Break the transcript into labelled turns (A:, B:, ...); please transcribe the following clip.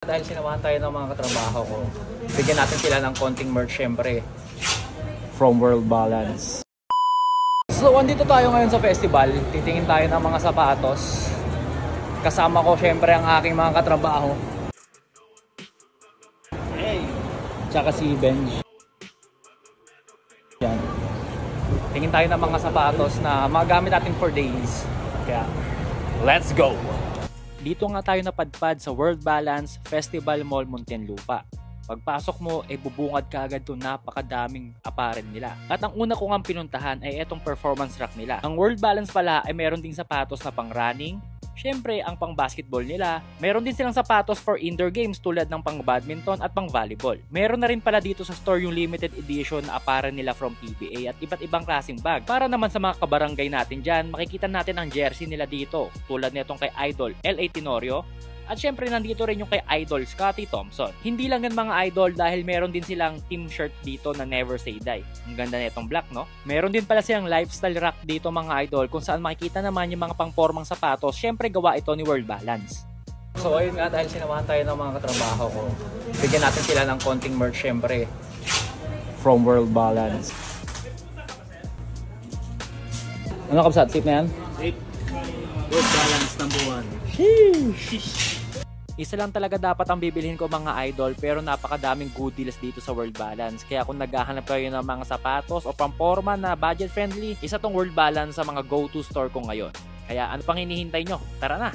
A: Dahil sinamahan tayo ng mga katrabaho ko, bigyan natin sila ng konting merch syempre from World Balance. So andito tayo ngayon sa festival, titingin tayo ng mga sapatos. Kasama ko syempre ang aking mga katrabaho. Hey! Tsaka si Benj. Yan. Tingin tayo ng mga sapatos na magagamit natin for days. Kaya, let's go! Dito nga tayo napadpad sa World Balance Festival Mall Muntinlupa. Pagpasok mo ay bubungad ka agad doon, napakadaming apparel nila. At ang una ko nga pinuntahan ay etong performance rack nila. Ang World Balance pala ay meron ding sapatos na pang running, syempre ang pang basketball nila. Meron din silang sapatos for indoor games tulad ng pang badminton at pang volleyball. Meron na rin pala dito sa store yung limited edition na apparel nila from PBA at iba't ibang klaseng bag. Para naman sa mga kabarangay natin dyan, makikita natin ang jersey nila dito tulad nitong kay Idol L.A. Tenorio. At syempre nandito rin yung kay Idol Scottie Thompson. Hindi lang yan mga idol dahil meron din silang team shirt dito na Never Say Die. Ang ganda na itong black, no? Meron din pala silang lifestyle rack dito mga idol kung saan makikita naman yung mga pangpormang sapatos. Syempre gawa ito ni World Balance. So ayun nga, dahil sinamahan tayo ng mga katrabaho ko, bigyan natin sila ng konting merch syempre from World Balance. Ano kapsat? Safe na yan?
B: Safe. World Balance number 1.
A: Sheesh! Isa lang talaga dapat ang bibilhin ko mga idol, pero napakadaming good deals dito sa World Balance. Kaya kung naghahanap kayo ng mga sapatos o pamporma na budget friendly, isa tong World Balance sa mga go-to store ko ngayon. Kaya ano pang hinihintay nyo? Tara na!